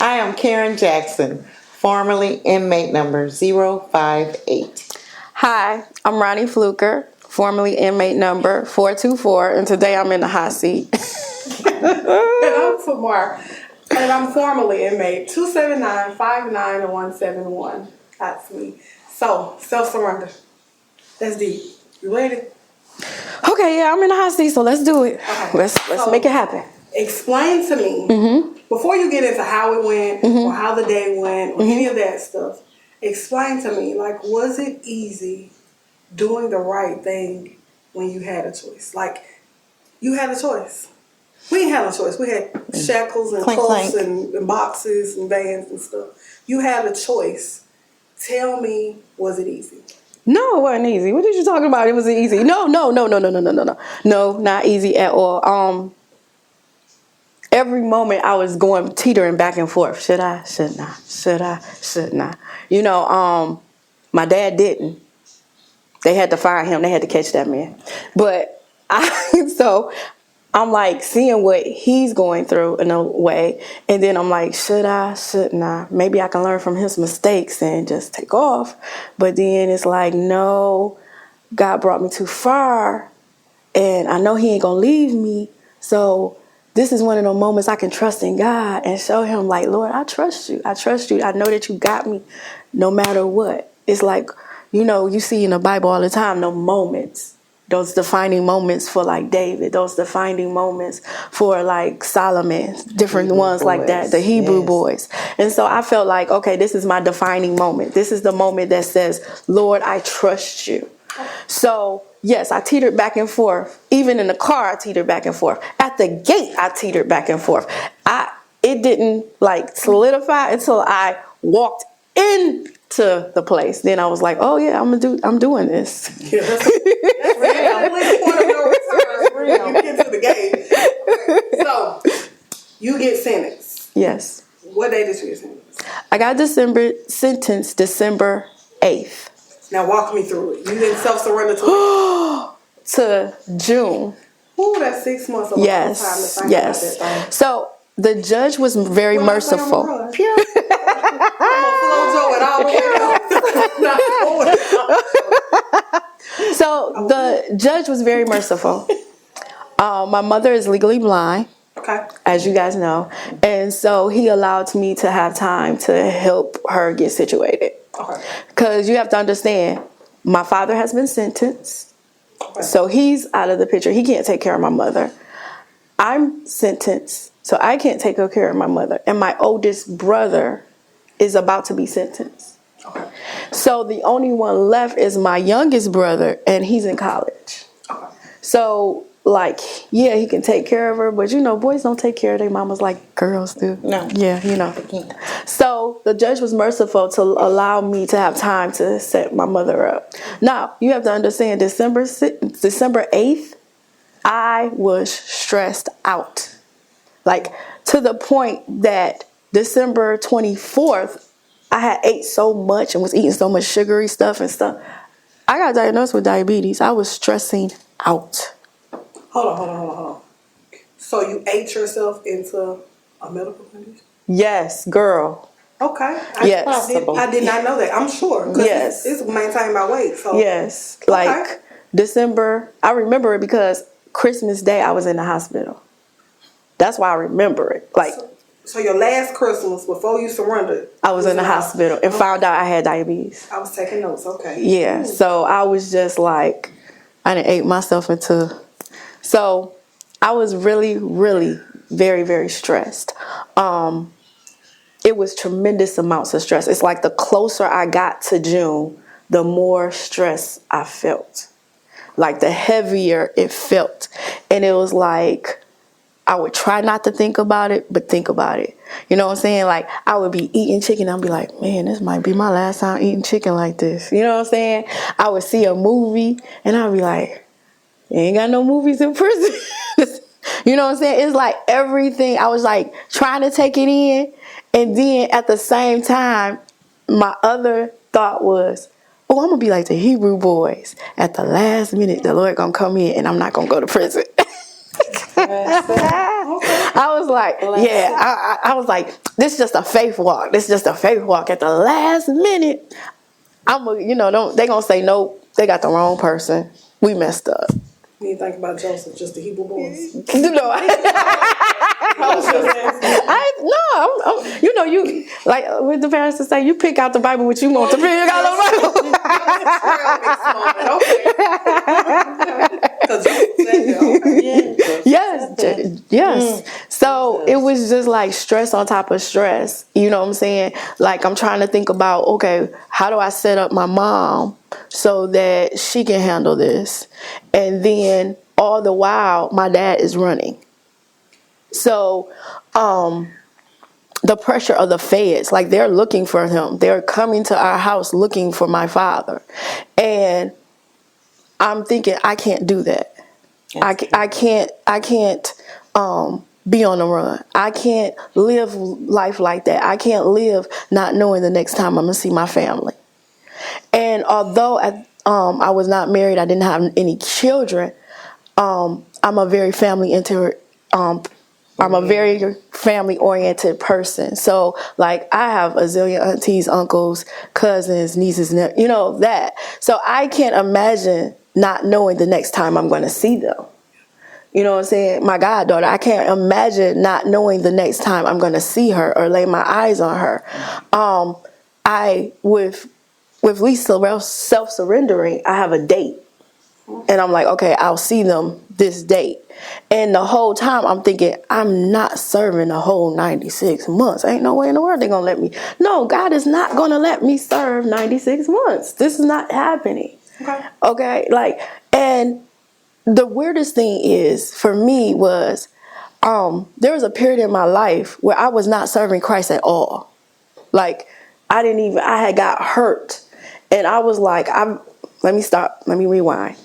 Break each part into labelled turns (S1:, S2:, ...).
S1: I am Karen Jackson, formerly inmate number 058.
S2: Hi, I'm Ronnie Fluker, formerly inmate number 424, and today I'm in the hot seat.
S3: And I'm Tamar, and I'm formerly inmate 279, 59, and 171. That's me. So, self-surrender. That's deep. You ready?
S2: Okay, yeah, I'm in the hot seat, so let's do it.
S3: Okay.
S2: Let's make it happen.
S3: Explain to me, before you get into how it went, or how the day went, or any of that stuff, explain to me, like, was it easy doing the right thing when you had a choice? Like, you had a choice. We didn't have a choice. We had shackles and cuffs and boxes and bands and stuff. You had a choice. Tell me, was it easy?
S2: No, it wasn't easy. What are you talking about? It wasn't easy. No, not easy at all. Every moment I was going teetering back and forth. Should I? Should not? Should I? Should not? My dad didn't. They had to find him. They had to catch that man. But I'm like seeing what he's going through in a way. And then I'm like, should I? Shouldn't I? Maybe I can learn from his mistakes and just take off. But then it's like, no, God brought me too far. And I know he ain't going to leave me. So this is one of those moments I can trust in God and show him like, Lord, I trust you. I trust you. I know that you got me no matter what. It's like, you see in the Bible all the time, the moments, those defining moments for like David, those defining moments for like Solomon, different Hebrew ones boys. Like that, the Hebrew boys. And so I felt like, okay, this is my defining moment. This is the moment that says, Lord, I trust you. So yes, I teetered back and forth. Even in the car, I teetered back and forth. At the gate, I teetered back and forth. It didn't like solidify until I walked into the place. Then I was like, oh yeah, I'm doing this.
S3: Yeah, that's real. Point of no return. Real. You get to the gate. So you get sentenced.
S2: Yes.
S3: What day did you get sentenced?
S2: I got sentenced December 8th.
S3: Now walk me through it. You didn't self-surrender to
S2: June.
S3: Ooh, that's 6 months of time to think about that thing.
S2: So the judge was very merciful.
S3: I'm gonna flow Joe it all the way down.
S2: So the judge was very merciful. My mother is legally blind.
S3: Okay.
S2: As you guys know. And so he allowed me to have time to help her get situated.
S3: Okay.
S2: Because you have to understand, my father has been sentenced. Okay. So he's out of the picture. He can't take care of my mother. I'm sentenced, so I can't take care of my mother. And my oldest brother is about to be sentenced.
S3: Okay.
S2: So the only one left is my youngest brother, and he's in college.
S3: Okay.
S2: So, like, yeah, he can take care of her, but boys don't take care of their mamas like girls do.
S1: No.
S2: Yeah,
S1: They can't.
S2: So the judge was merciful to allow me to have time to set my mother up. Now, you have to understand, December 8th, I was stressed out. Like, to the point that December 24th, I had ate so much and was eating so much sugary stuff and stuff. I got diagnosed with diabetes. I was stressing out.
S3: Hold on. So you ate yourself into a medical condition?
S2: Yes, girl.
S3: Okay.
S2: Yes.
S3: I did not know that. I'm sure.
S2: Yes.
S3: It's maintaining my weight. So.
S2: Yes.
S3: Okay.
S2: Like December, I remember it because Christmas Day I was in the hospital. That's why I remember it. Like.
S3: So your last Christmas before you surrendered,
S2: I was in the hospital and found out I had diabetes.
S3: I was taking notes. Okay.
S2: Yeah. So I was just like, I done ate myself into. So I was really, really very, very stressed. It was tremendous amounts of stress. It's like the closer I got to June, the more stress I felt. Like the heavier it felt. And it was like, I would try not to think about it, but think about it. You know what I'm saying? Like, I would be eating chicken. I'd be like, man, this might be my last time eating chicken like this. You know what I'm saying? I would see a movie and I'd be like, you ain't got no movies in prison. You know what I'm saying? It's like everything. I was like trying to take it in. And then at the same time, my other thought was, oh, I'm going to be like the Hebrew boys. At the last minute, the Lord going to come in and I'm not going to go to prison. I was like, yeah, I was like, this is just a faith walk. This is just a faith walk. At the last minute, they gonna say nope. They got the wrong person. We messed up.
S3: You think about Joseph, just the Hebrew boys.
S2: You like with the parents to say, you pick out the Bible what you want to pick out the Bible. Yes. So it was just like stress on top of stress. You know what I'm saying? Like I'm trying to think about, okay, how do I set up my mom so that she can handle this? And then all the while, my dad is running. So, the pressure of the feds, like they're looking for him. They're coming to our house looking for my father. And I'm thinking, I can't do that. I can't be on the run. I can't live life like that. I can't live not knowing the next time I'm going to see my family. And although I was not married, I didn't have any children, I'm a very I'm a very family-oriented person. So, like, I have a zillion aunties, uncles, cousins, nieces, that. So I can't imagine not knowing the next time I'm going to see them. You know what I'm saying? My goddaughter, I can't imagine not knowing the next time I'm going to see her or lay my eyes on her. With Lisa self-surrendering, I have a date. And I'm like, okay, I'll see them this date. And the whole time I'm thinking, I'm not serving the whole 96 months. Ain't no way in the world they're going to let me. No, God is not going to let me serve 96 months. This is not happening. Okay. Like, and the weirdest thing is for me was, there was a period in my life where I was not serving Christ at all. Like, I had got hurt. And I was like, let me rewind.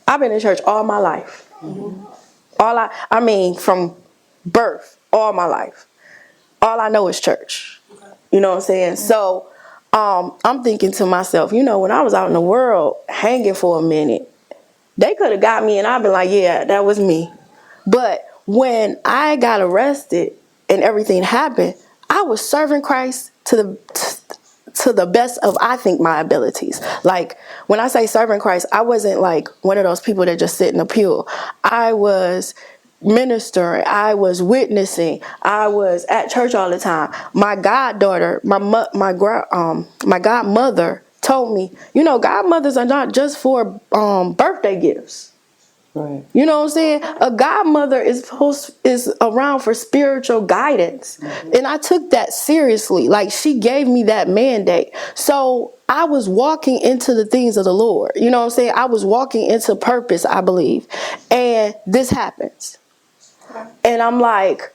S2: I've been in church all my life. From birth, all my life. All I know is church. You know what I'm saying? So I'm thinking to myself, when I was out in the world hanging for a minute, they could have got me and I'd been like, yeah, that was me. But when I got arrested and everything happened, I was serving Christ to the best of, I think, my abilities. Like, when I say serving Christ, I wasn't like one of those people that just sit in a pew. I was ministering. I was witnessing. I was at church all the time. My goddaughter, my godmother told me, godmothers are not just for birthday gifts.
S1: Right.
S2: You know what I'm saying? A godmother is around for spiritual guidance. Mm-hmm. And I took that seriously. Like, she gave me that mandate. So I was walking into the things of the Lord. You know what I'm saying? I was walking into purpose, I believe. And this happens. And I'm like,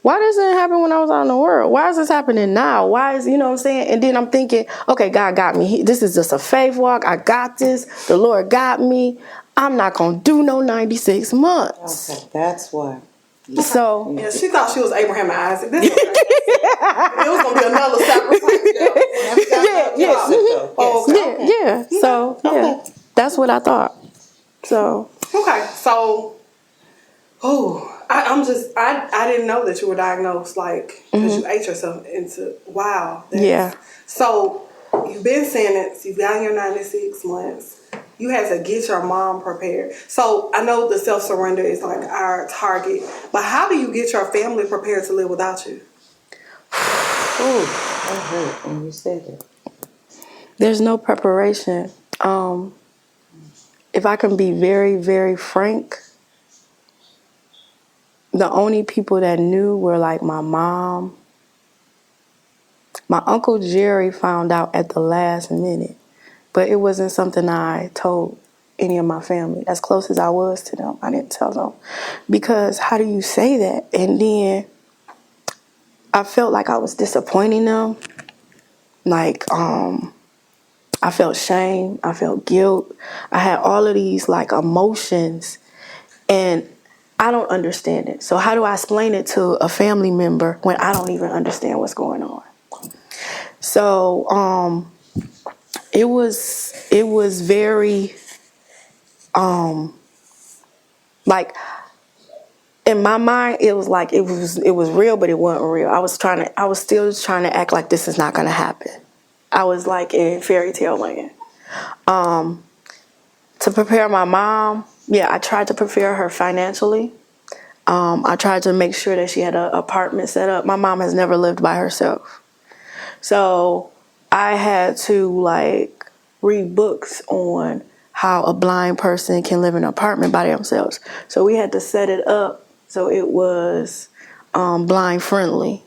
S2: why doesn't it happen when I was out in the world? Why is this happening now? Why is, you know what I'm saying? And then I'm thinking, okay, God got me. This is just a faith walk. I got this. The Lord got me. I'm not going to do no 96 months.
S1: Okay, that's why.
S2: So
S3: yeah, she thought she was Abraham and Isaac. This was it was going to be another sacrifice.
S2: Yeah. So, yeah, that's what I thought. So.
S3: Okay, so, I didn't know that you were diagnosed, like, because you ate yourself into, wow.
S2: Yeah.
S3: So, you've been sentenced, you've gotten your 96 months. You had to get your mom prepared. So, I know the self-surrender is like our target, but how do you get your family prepared to live without you?
S1: Ooh, that hurt when you said it.
S2: There's no preparation. If I can be very, very frank, the only people that knew were like my mom. My Uncle Jerry found out at the last minute, but it wasn't something I told any of my family. As close as I was to them, I didn't tell them. Because how do you say that? And then I felt like I was disappointing them. Like, I felt shame. I felt guilt. I had all of these like emotions, and I don't understand it. So how do I explain it to a family member when I don't even understand what's going on? So it was very like in my mind, it was like it was real, but it wasn't real. I was still trying to act like this is not gonna happen. I was like in fairy tale land. To prepare my mom, yeah, I tried to prepare her financially. I tried to make sure that she had an apartment set up. My mom has never lived by herself. So I had to like read books on how a blind person can live in an apartment by themselves. So we had to set it up so it was blind friendly,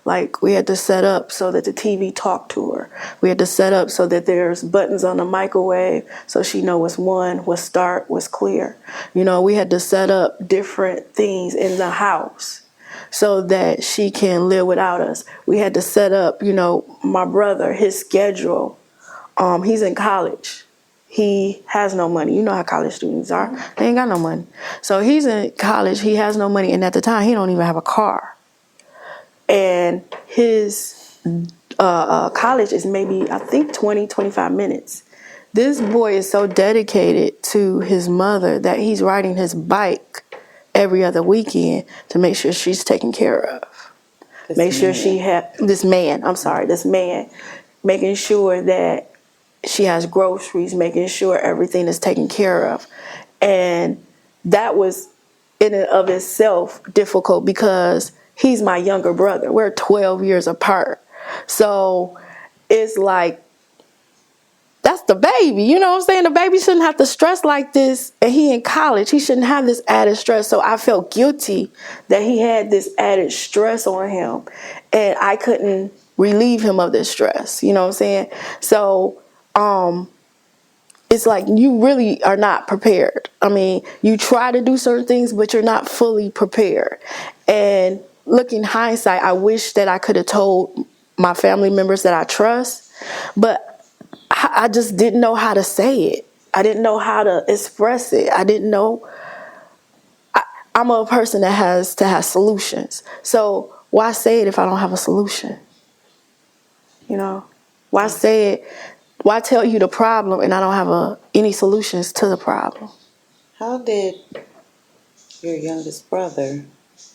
S2: like we had to set up so that the TV talked to her. We had to set up so that there's buttons on the microwave so she know what's on, what's start, what's clear. We had to set up different things in the house so that she can live without us. We had to set up, my brother, his schedule. He's in college. He has no money. You know how college students are. They ain't got no money. So he's in college. He has no money. And at the time, he don't even have a car. And his college is maybe, I think, 20, 25 minutes. This boy is so dedicated to his mother that he's riding his bike every other weekend to make sure she's taken care of. This man, making sure that she has groceries, making sure everything is taken care of. And that was in and of itself difficult because he's my younger brother. We're 12 years apart. So it's like, that's the baby. You know what I'm saying? The baby shouldn't have to stress like this. And he in college. He shouldn't have this added stress. So I felt guilty that he had this added stress on him. And I couldn't relieve him of this stress. You know what I'm saying? So it's like you really are not prepared. I mean, you try to do certain things, but you're not fully prepared. And looking hindsight, I wish that I could have told my family members that I trust, but I just didn't know how to say it. I didn't know how to express it. I didn't know. I'm a person that has to have solutions. So why say it if I don't have a solution? Why say it? Why tell you the problem and I don't have any solutions to the problem?
S1: How did your youngest brother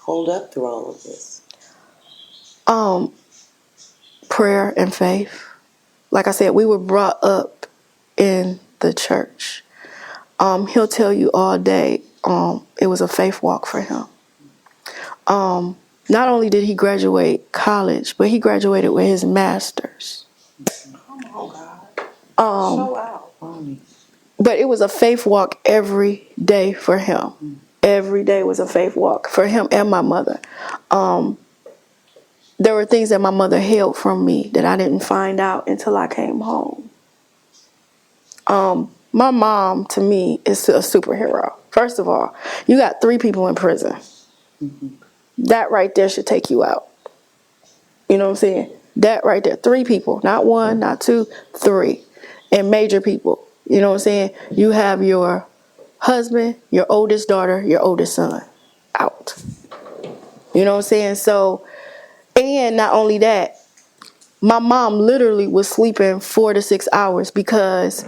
S1: hold up through all of this?
S2: Prayer and faith. Like I said, we were brought up in the church. He'll tell you all day, it was a faith walk for him. Not only did he graduate college, but he graduated with his master's.
S3: Oh, God. Show out.
S1: Ronnie.
S2: But it was a faith walk every day for him. Every day was a faith walk for him and my mother. There were things that my mother held from me that I didn't find out until I came home. My mom, to me, is a superhero. First of all, you got 3 people in prison. Mm-hmm. That right there should take you out. You know what I'm saying? That right there. 3 people. Not 1, not 2, 3. And major people. You know what I'm saying? You have your husband, your oldest daughter, your oldest son out. You know what I'm saying? So, and not only that, my mom literally was sleeping 4 to 6 hours because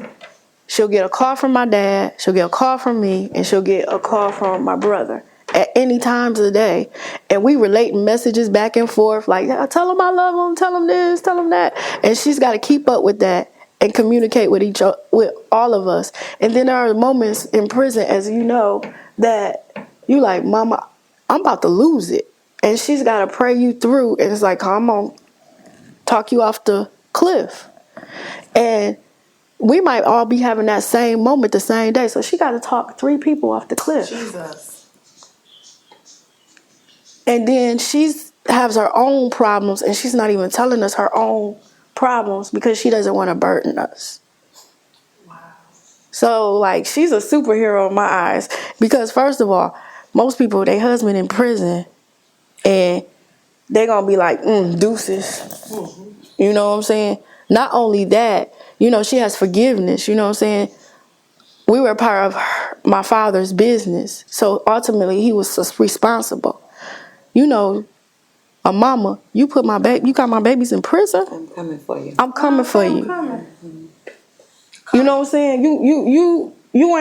S2: she'll get a call from my dad, she'll get a call from me, and she'll get a call from my brother at any times of the day. And we relate messages back and forth like, tell them I love them, tell them this, tell them that. And she's got to keep up with that and communicate with with all of us. And then there are moments in prison, as you know, that you like, Mama, I'm about to lose it. And she's got to pray you through. And it's like, I'm going to talk you off the cliff. And we might all be having that same moment the same day. So she got to talk 3 people off the cliff.
S3: Jesus.
S2: And then she has her own problems, and she's not even telling us her own problems because she doesn't want to burden us.
S3: Wow.
S2: So, like, she's a superhero in my eyes because, first of all, most people, their husband in prison, and they're going to be like, deuces. Mm-hmm. You know what I'm saying? Not only that, she has forgiveness. You know what I'm saying? We were a part of my father's business. So ultimately, he was responsible. A mama, you got my babies in prison.
S1: I'm coming for you.
S2: I'm coming for you.
S3: Mm-hmm.
S2: You know what I'm saying? You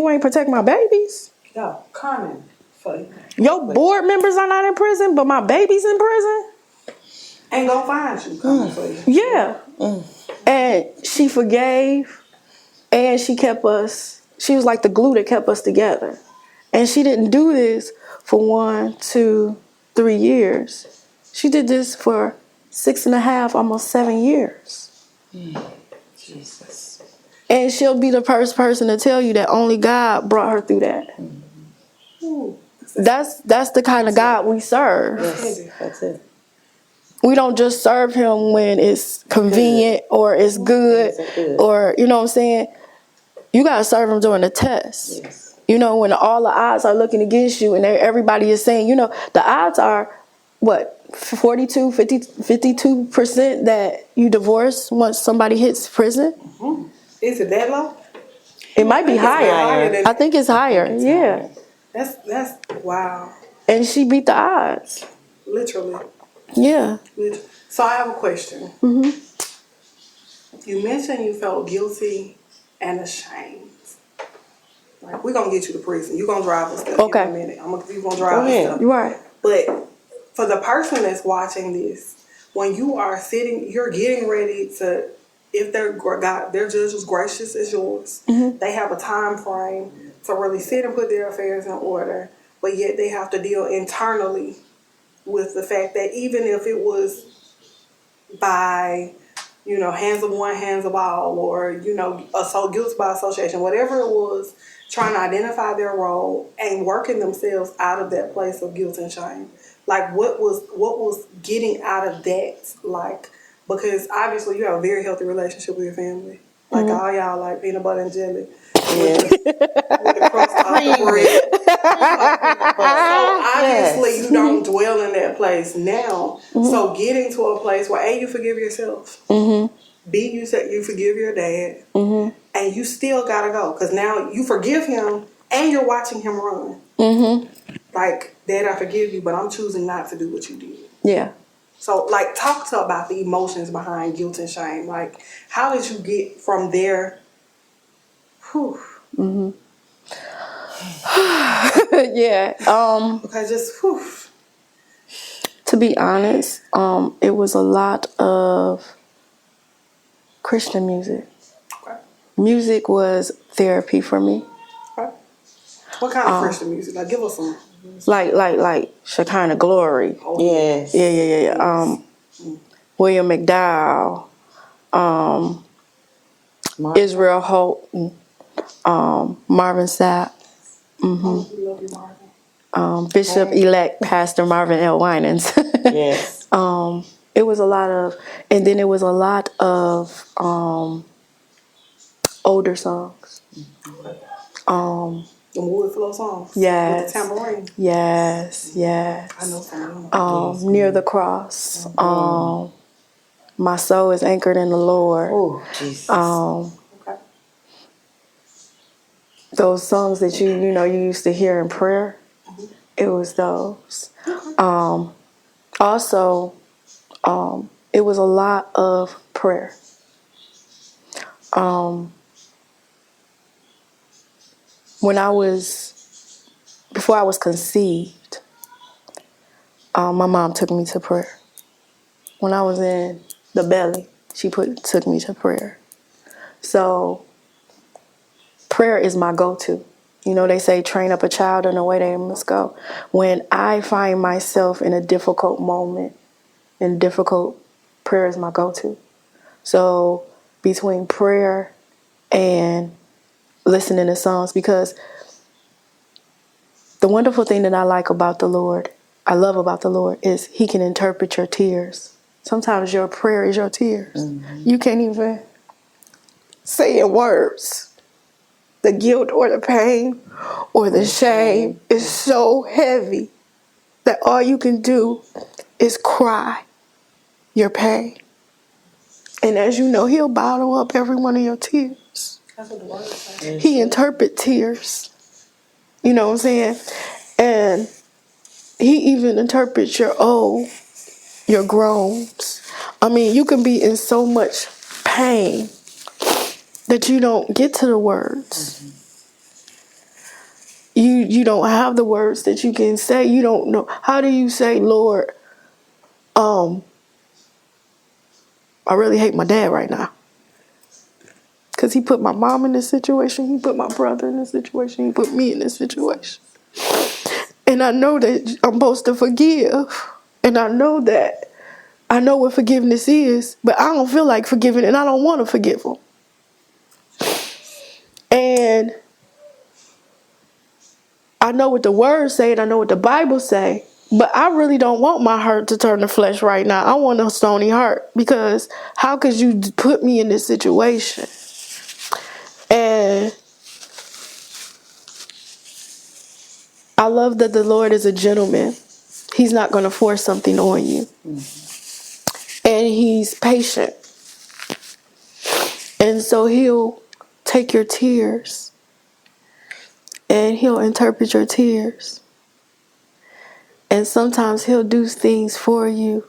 S2: ain't protect my babies.
S3: No, coming for you.
S2: Your board members are not in prison, but my baby's in prison?
S3: Ain't gonna find you coming for you.
S2: Yeah. And she forgave, and she kept us, she was like the glue that kept us together. And she didn't do this for 1, 2, 3 years. She did this for 6.5, almost 7 years.
S1: Jesus.
S2: And she'll be the first person to tell you that only God brought her through that.
S3: Ooh,
S2: That's the kind of God we serve.
S1: Yes, that's it.
S2: We don't just serve him when it's convenient or it's good,
S1: Things are good.
S2: or, you know what I'm saying? You got to serve him during the test.
S1: Yes.
S2: You know, when all the odds are looking against you and everybody is saying, you know, the odds are, what, 52% that you divorce once somebody hits prison?
S3: is it that low?
S2: It might be
S3: I think it's
S2: higher.
S3: higher than
S2: I think it's higher, yeah.
S3: That's wow.
S2: And she beat the odds.
S3: Literally.
S2: Yeah.
S3: So I have a question.
S2: Mm-hmm.
S3: You mentioned you felt guilty and ashamed. Like, we're gonna get you to prison. You're gonna drive us there
S2: Okay.
S3: in a minute. You're gonna drive us
S1: ahead.
S3: there.
S2: You're right.
S3: But for the person that's watching this, when you are sitting, you're getting ready to, if their judge was gracious as yours, they have a time frame to really sit and put their affairs in order, but yet they have to deal internally with the fact that even if it was by, hands of one, hands of all, or, guilt by association, whatever it was, trying to identify their role and working themselves out of that place of guilt and shame. Like, what was getting out of that, like, because obviously you have a very healthy relationship with your family. Like, all y'all like peanut butter and jelly.
S1: Yeah.
S3: With the crust off the bread. So obviously you don't dwell in that place now. So getting to a place where A, you forgive yourself. B, you said you forgive your dad. And you still gotta go. Because now you forgive him and you're watching him run. Like, Dad, I forgive you, but I'm choosing not to do what you did.
S2: Yeah.
S3: So, like, talk to about the emotions behind guilt and shame. Like, how did you get from there? Whew.
S2: Yeah.
S3: Because just, whew.
S2: To be honest, it was a lot of Christian music.
S3: Okay.
S2: Music was therapy for me.
S3: Okay. What kind of Christian music? Like, give us some.
S2: Like Shekinah Glory.
S1: Yes.
S2: Yeah. William McDowell. Israel Holt. Marvin Sapp.
S3: We love you, Marvin.
S2: Bishop-elect Pastor Marvin L. Winans.
S1: Yes.
S2: It was a lot of, and then it was a lot of older songs.
S3: The wood flow songs.
S2: Yes.
S3: With the tambourine.
S2: Yes.
S3: I know some of them.
S2: Near the Cross. My soul is anchored in the Lord.
S1: Oh, Jesus.
S3: Okay.
S2: Those songs that you used to hear in prayer. It was those. Also, it was a lot of prayer. Before I was conceived, my mom took me to prayer. When I was in the belly, she took me to prayer. So prayer is my go-to. You know, they say train up a child in the way they must go. When I find myself in a difficult moment, prayer is my go-to. So between prayer and listening to songs, because the wonderful thing that I love about the Lord, is he can interpret your tears. Sometimes your prayer is your tears. You can't even say in words. The guilt or the pain or the shame is so heavy that all you can do is cry your pain. And as you know, he'll bottle up every one of your tears.
S3: That's what the word says.
S2: He interprets tears. You know what I'm saying? And he even interprets your your groans. I mean, you can be in so much pain that you don't get to the words. you don't have the words that you can say. You don't know. How do you say, Lord, I really hate my dad right now? Because he put my mom in this situation. He put my brother in this situation. He put me in this situation. And I know that I'm supposed to forgive. And I know what forgiveness is. But I don't feel like forgiving, and I don't want to forgive him. And I know what the words say, and I know what the Bible say. But I really don't want my heart to turn to flesh right now. I want a stony heart. Because how could you put me in this situation? And I love that the Lord is a gentleman. He's not going to force something on you. And he's patient. And so he'll take your tears and he'll interpret your tears. And sometimes he'll do things for you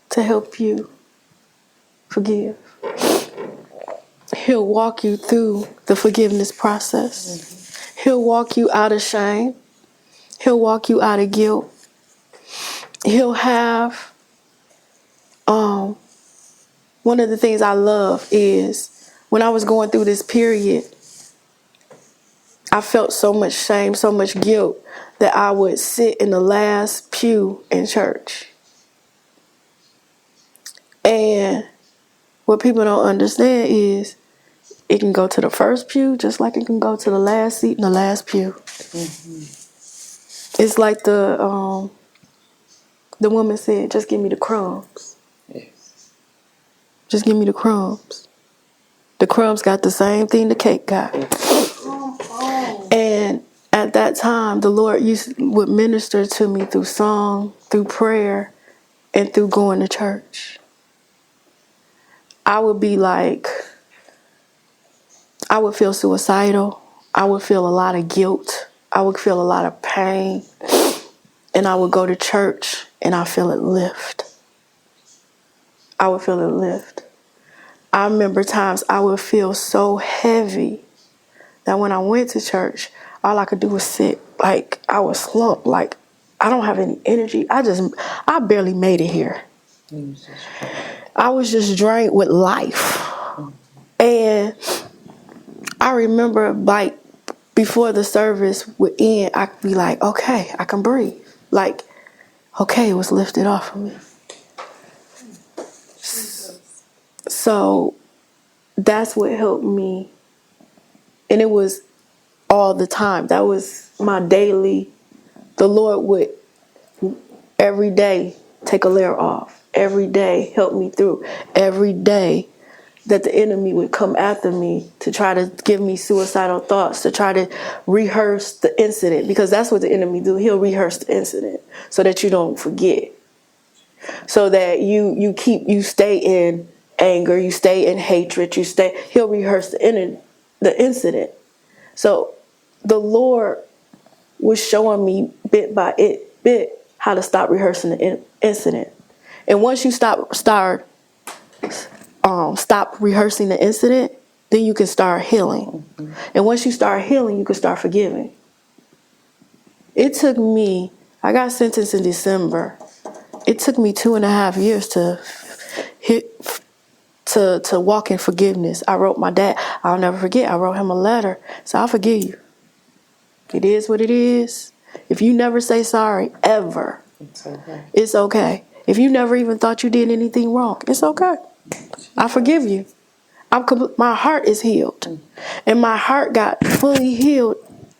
S2: to help you forgive. He'll walk you through the forgiveness process. He'll walk you out of shame. He'll walk you out of guilt. He'll have, one of the things I love is when I was going through this period, I felt so much shame, so much guilt that I would sit in the last pew in church. And what people don't understand is it can go to the first pew just like it can go to the last seat in the last pew. It's like the woman said, just give me the crumbs.
S1: Yes.
S2: Just give me the crumbs. The crumbs got the same thing the cake got. And at that time, the Lord would minister to me through song, through prayer, and through going to church. I would be like, I would feel suicidal. I would feel a lot of guilt. I would feel a lot of pain. And I would go to church and I feel it lift. I would feel it lift. I remember times I would feel so heavy that when I went to church, all I could do was sit. Like, I was slumped. Like, I don't have any energy. I barely made it here. I was just drained with life. And I remember, like, before the service would end, I'd be like, okay, I can breathe. Like, okay, it was lifted off of me. So that's what helped me. And it was all the time. That was my daily. The Lord would every day take a layer off. Every day help me through. Every day that the enemy would come after me to try to give me suicidal thoughts, to try to rehearse the incident. Because that's what the enemy do. He'll rehearse the incident so that you don't forget. So that you stay in anger, you stay in hatred, he'll rehearse the incident. So the Lord was showing me bit by bit how to stop rehearsing the incident. And once you stop rehearsing the incident, then you can start healing. And once you start healing, you can start forgiving. It took me, I got sentenced in December. It took me 2.5 years to walk in forgiveness. I wrote my dad, I'll never forget, I wrote him a letter. So I forgive you. It is what it is. If you never say sorry, ever, it's okay. If you never even thought you did anything wrong, it's okay. I forgive you. My heart is healed. And my heart got fully healed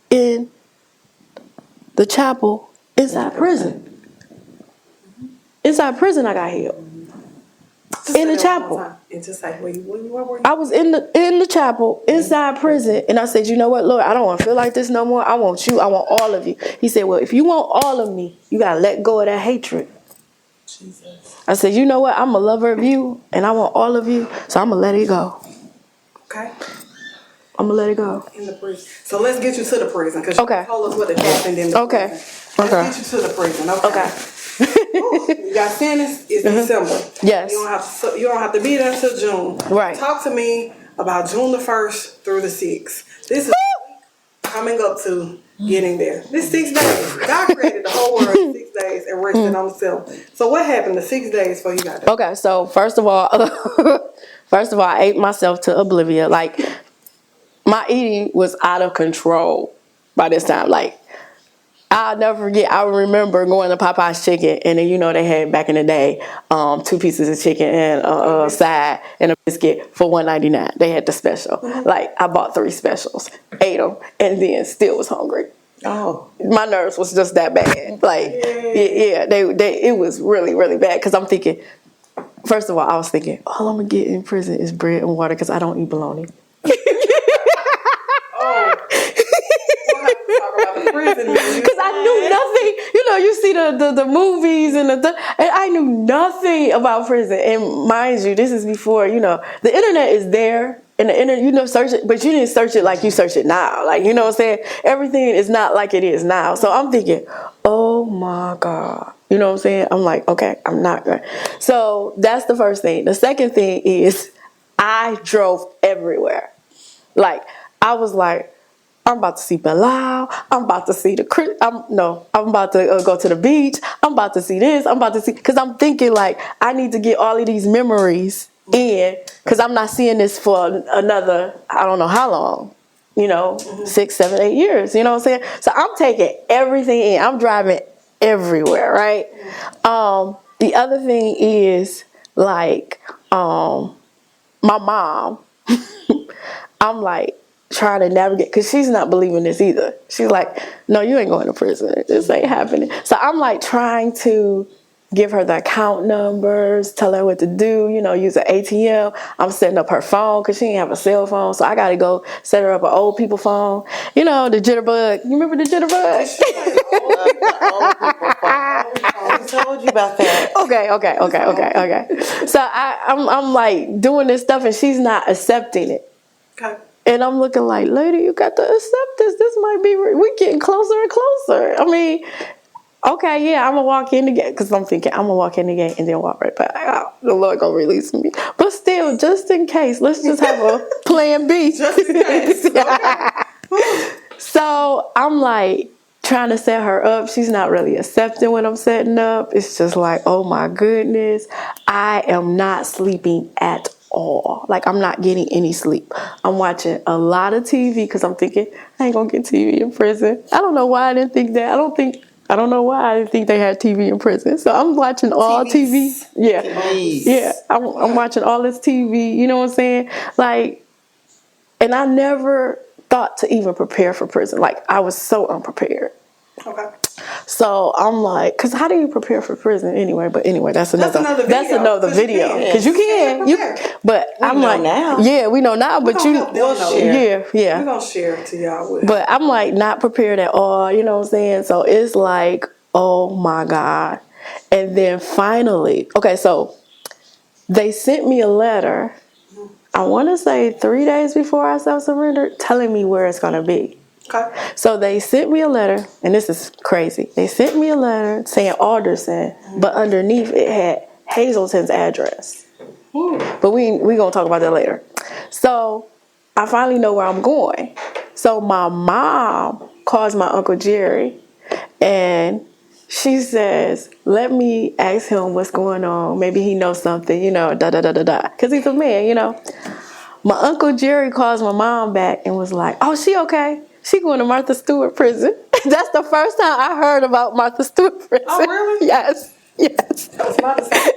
S2: in the chapel inside prison. Inside prison, I got healed. In the chapel.
S3: And just like, where were you?
S2: I was in the chapel inside prison, and I said, you know what, Lord, I don't want to feel like this no more. I want you. I want all of you. He said, well, if you want all of me, you got to let go of that hatred.
S3: Jesus.
S2: I said, you know what, I'm a lover of you, and I want all of you, so I'm going to let it go.
S3: Okay.
S2: I'm going to let it go.
S3: In the prison. So let's get you to the prison, because you told us what had happened in the prison. Let's get you to the prison. Okay. You got sentenced. It's December.
S2: Yes.
S3: You don't have to be there until June.
S2: Right.
S3: Talk to me about June the 1st through the 6th. This is coming up to getting there. This 6 days. God created the whole world in 6 days and rested on the 7th. So what happened the 6 days before you got there?
S2: Okay, so first of all, I ate myself to oblivion. Like, my eating was out of control by this time. Like, I'll never forget. I remember going to Popeye's Chicken, and then they had back in the day 2 pieces of chicken and a side and a biscuit for $1.99. They had the special. Like, I bought 3 specials, ate them, and then still was hungry.
S1: Oh,
S2: My nerves was just that bad. Like, yeah, it was really, really bad. Because I'm thinking, first of all, I was thinking, all I'm gonna get in prison is bread and water because I don't eat bologna. Because I knew nothing. You see the movies and and I knew nothing about prison. And mind you, this is before the internet is there. And the internet, search it, but you didn't search it like you search it now. Like, you know what I'm saying? Everything is not like it is now. So I'm thinking, oh my God. You know what I'm saying? I'm like, okay, I'm not going. So that's the first thing. The second thing is I drove everywhere. Like, I was like, I'm about to see Bilal. I'm about to see I'm about to go to the beach. I'm about to see this. I'm about to see, because I'm thinking like I need to get all of these memories in, because I'm not seeing this for another, I don't know how long, 6, 7, 8 years. You know what I'm saying? So I'm taking everything in. I'm driving everywhere, right? The other thing is like my mom. I'm like trying to navigate, because she's not believing this either. She's like, no, you ain't going to prison. This ain't happening. So I'm like trying to give her the account numbers, tell her what to do, use an ATM. I'm setting up her phone because she didn't have a cell phone. So I got to go set her up an old people phone. The jitterbug. You remember the jitterbug?
S1: I told you about that.
S2: Okay. So I'm like doing this stuff and she's not accepting it.
S3: Okay.
S2: And I'm looking like, lady, you got to accept this. This might be, we're getting closer and closer. I mean, okay, yeah, I'm going to walk in the gate. Because I'm thinking, I'm going to walk in the gate and then walk right back out. The Lord going to release me. But still, just in case, let's just have a plan B.
S3: Just in case. Okay.
S2: So I'm like trying to set her up. She's not really accepting what I'm setting up. It's just like, oh my goodness, I am not sleeping at all. Like, I'm not getting any sleep. I'm watching a lot of TV because I'm thinking, I ain't gonna get TV in prison. I don't know why I didn't think that. I don't know why I didn't think they had TV in prison. So I'm watching all TV. Yeah. Yeah. I'm watching all this TV. You know what I'm saying? Like, and I never thought to even prepare for prison. Like, I was so unprepared.
S3: Okay.
S2: So I'm like, because how do you prepare for prison anyway? But anyway, that's another video. Because you can. But I'm like,
S1: now.
S2: Yeah, we know now. But
S3: we'll
S2: yeah.
S3: We're going to share it to y'all with.
S2: But I'm like not prepared at all. You know what I'm saying? So it's like, oh my God. And then finally, okay, so they sent me a letter, I want to say 3 days before I self-surrendered, telling me where it's going to be.
S3: Okay.
S2: So they sent me a letter, and this is crazy. They sent me a letter saying Alderson, but underneath it had Hazelton's address. But we going to talk about that later. So I finally know where I'm going. So my mom calls my Uncle Jerry, and she says, let me ask him what's going on. Maybe he knows something, da-da-da-da-da. Because he's a man, My Uncle Jerry calls my mom back and was like, oh, she okay? She going to Martha Stewart prison. That's the first time I heard about Martha Stewart prison.
S3: Oh, really?
S2: Yes.
S3: I was about to say.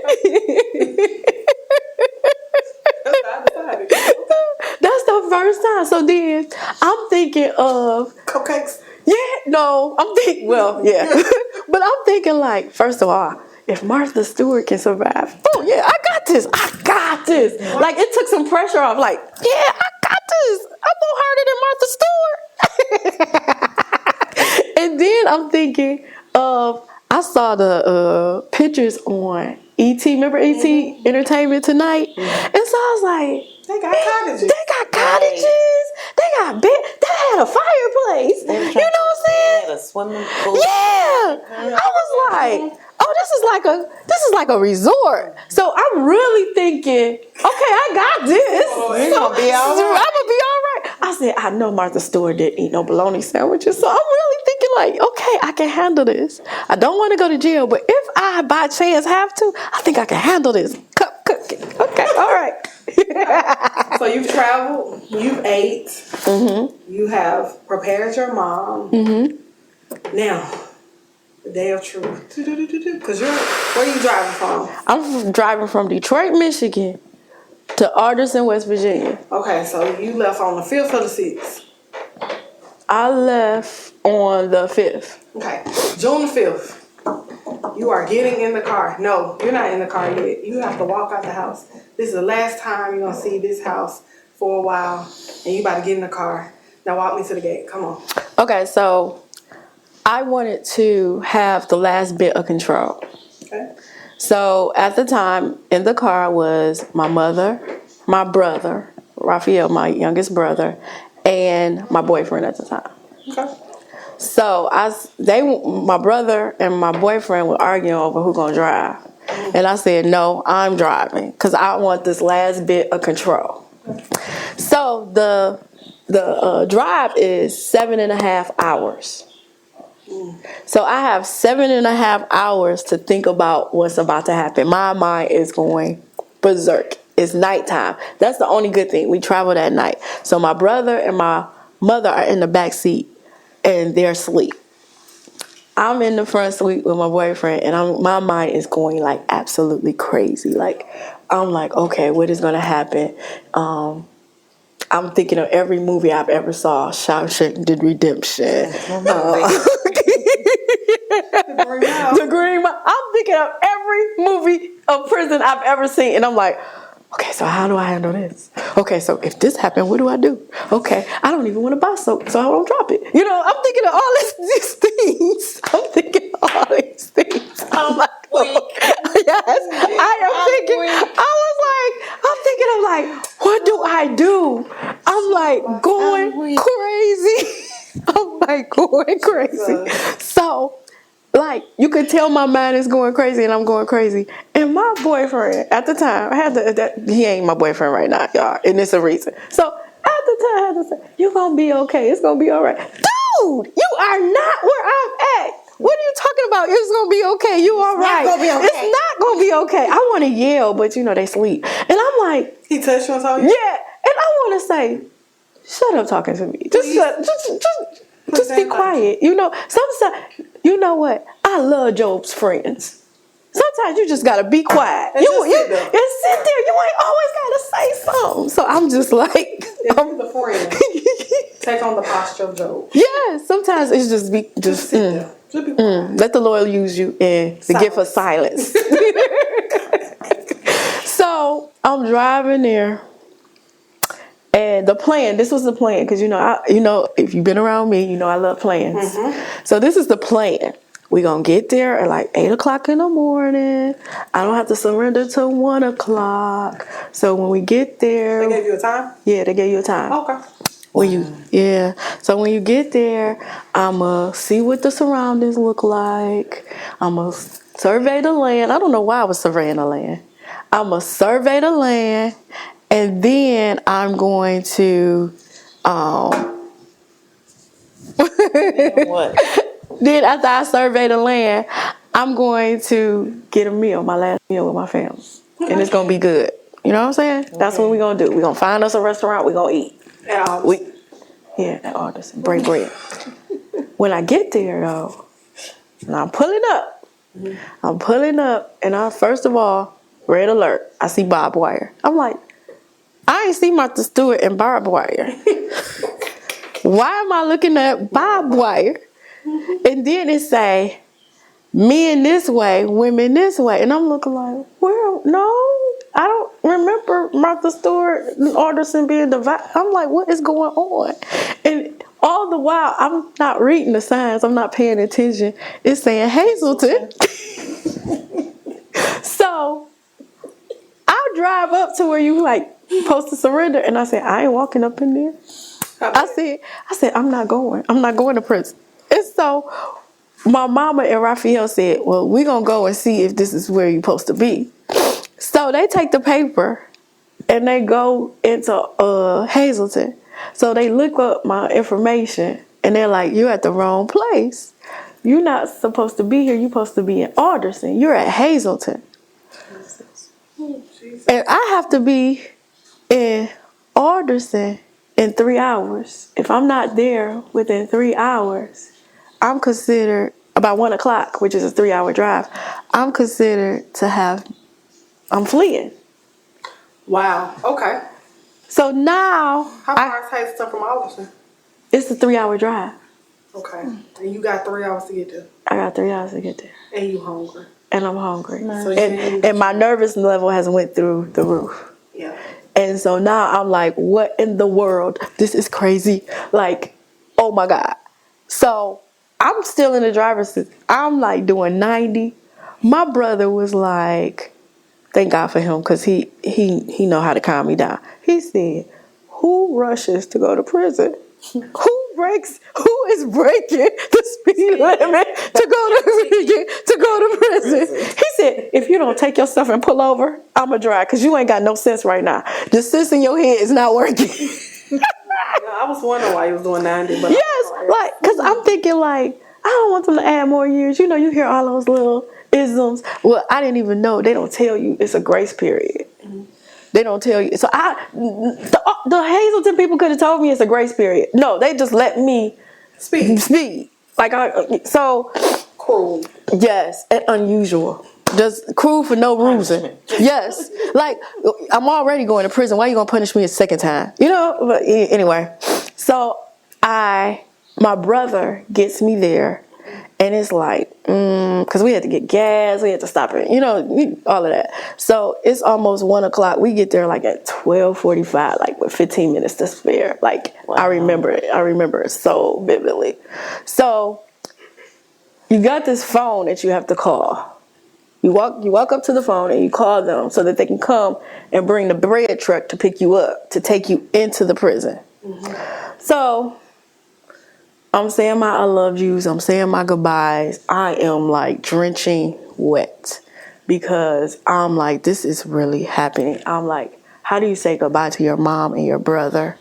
S2: That's the first time. So then I'm thinking of
S3: Cupcakes.
S2: Yeah, no, I'm thinking, but I'm thinking like, first of all, if Martha Stewart can survive, oh yeah, I got this. Like, it took some pressure off. Like, yeah, I got this. I'm more harder than Martha Stewart. And then I'm thinking of, I saw the pictures on E.T. Remember E.T. Entertainment Tonight? And so I was like,
S3: they got cottages.
S2: They got bed. They had a fireplace. You know what I'm saying?
S1: They had a swimming pool.
S2: Yeah. I was like, oh, this is like a resort. So I'm really thinking, okay, I got this.
S1: You're gonna be all right.
S2: I'm gonna be all right. I I said, I know Martha Stewart didn't eat no bologna sandwiches, so I'm really thinking like, okay, I can handle this. I don't want to go to jail, but if I by chance have to, I think I can handle this. Cooking. Okay, all right.
S3: So you've traveled, you've ate, you have prepared your mom. Now, the day of truth. Because where are you driving from?
S2: I'm driving from Detroit, Michigan to Alderson, West Virginia.
S3: Okay, so you left on the 5th or the 6th?
S2: I left on the 5th.
S3: Okay, June the 5th. You are getting in the car. No, you're not in the car yet. You have to walk out the house. This is the last time you're going to see this house for a while. And you about to get in the car. Now walk me to the gate. Come on.
S2: Okay, so I wanted to have the last bit of control.
S3: Okay.
S2: So at the time in the car was my mother, my brother, Raphael, my youngest brother, and my boyfriend at the time.
S3: Okay.
S2: So my brother and my boyfriend were arguing over who's gonna drive, and I said no, I'm driving because I want this last bit of control. So the drive is 7.5 hours. So I have 7.5 hours to think about what's about to happen. My mind is going berserk. It's nighttime. That's the only good thing. We traveled at night. So my brother and my mother are in the back seat and they're asleep. I'm in the front seat with my boyfriend and my mind is going like absolutely crazy. Like I'm like, okay, what is gonna happen? I'm thinking of every movie I've ever saw, Shawshank Redemption. The Green Mile. I'm thinking of every movie of prison I've ever seen, and I'm like, okay, so how do I handle this? Okay, so if this happened, what do I do? Okay, I don't even want to buy soap, so I don't drop it. You know, I'm thinking of all these things. I'm thinking of all these things. I'm like, yes, I am thinking. I'm thinking of like, what do I do? I'm like going crazy. I'm like going crazy. So, like, you could tell my mind is going crazy and I'm going crazy. And my boyfriend at the time, he ain't my boyfriend right now, y'all, and it's a reason. So, at the time, I had to say, you're going to be okay. It's going to be all right. Dude, you are not where I'm at. What are you talking about? It's going to be okay. You all right.
S3: It's not gonna be okay.
S2: It's not going to be okay. I want to yell, but, they sleep. And I'm like.
S3: He touched you and told you?
S2: Yeah. And I want to say, shut up talking to me. Just be quiet. Sometimes, you know what? I love Job's friends. Sometimes you just gotta be quiet. You sit there. You ain't always gotta say something. So I'm just like,
S3: if you're the friend, take on the posture of Job.
S2: Yeah. Sometimes it's just sit there. Just be quiet. Let the Lord use you in the gift of silence. So I'm driving there. And the plan, this was the plan, because if you've been around me, I love plans. So this is the plan. We're going to get there at like 8 o'clock in the morning. I don't have to surrender till 1 o'clock. So when we get there.
S3: They gave you a time?
S2: Yeah, they gave you a time.
S3: Okay.
S2: So when you get there, I'm going to see what the surroundings look like. I'm going to survey the land. I don't know why I was surveying the land. I'm going to survey the land. And then I'm going to,
S1: What?
S2: Then after I survey the land, I'm going to get a meal, my last meal with my family. And it's going to be good. You know what I'm saying? Okay. That's what we're going to do. We're going to find us a restaurant. We're going to eat.
S3: At
S2: Alderson. Break bread. When I get there, though, and I'm pulling up. And I, first of all, red alert. I see barbed wire. I'm like, I ain't see Martha Stewart and barbed wire. Why am I looking at barbed wire? And then it say, men this way, women this way. And I'm looking like, no, I don't remember Martha Stewart and Alderson being divided. I'm like, what is going on? And all the while, I'm not reading the signs. I'm not paying attention. It's saying Hazleton. So I drive up to where you supposed to surrender, and I said, I ain't walking up in there. I said, I'm not going to prison. And so my mama and Raphael said, well, we're going to go and see if this is where you're supposed to be. So they take the paper and they go into Hazleton. So they look up my information and they're like, you're at the wrong place. You're not supposed to be here. You're supposed to be in Alderson. You're at Hazleton. And I have to be in Alderson in 3 hours. If I'm not there within 3 hours, I'm considered, about 1 o'clock, which is a 3-hour drive, I'm considered to have, I'm fleeing.
S3: Wow. Okay.
S2: So now,
S3: How far is Hazleton from Alderson?
S2: it's a 3-hour drive.
S3: Okay. And you got 3 hours to get there.
S2: I got 3 hours to get there.
S3: And you hungry.
S2: And I'm hungry.
S3: So
S2: And my nervous level has went through the roof.
S3: Yeah.
S2: And so now I'm like, what in the world? This is crazy. Like, oh my God. So I'm still in the driver's seat. I'm like doing 90. My brother was like, thank God for him, because he know how to calm me down. He said, who rushes to go to prison? Who is breaking the speed limit to go to prison? He said, if you don't take yourself and pull over, I'ma drive, because you ain't got no sense right now. The sense in your head is not working.
S3: I was wondering why you was doing 90, but
S2: Yes, like, because I'm thinking like, I don't want them to add more years. You know, you hear all those little isms. Well, I didn't even know. They don't tell you it's a grace period. They don't tell you. So the Hazleton people could have told me it's a grace period. No, they just let me speed. Like, so
S3: cruel.
S2: yes, and unusual. Just cruel for no reason. Yes, like, I'm already going to prison. Why are you gonna punish me a second time? You know. But anyway, so my brother gets me there. And it's like, because we had to get gas, we had to stop it, you know, all of that. So it's almost 1 o'clock. We get there like at 12:45, like with 15 minutes to spare. Like, wow. I remember it so vividly. So you got this phone that you have to call. You walk up to the phone and you call them so that they can come and bring the bread truck to pick you up, to take you into the prison. Mm-hmm. So I'm saying my I love yous. I'm saying my goodbyes. I am like drenching wet because I'm like, this is really happening. I'm like, how do you say goodbye to your mom and your brother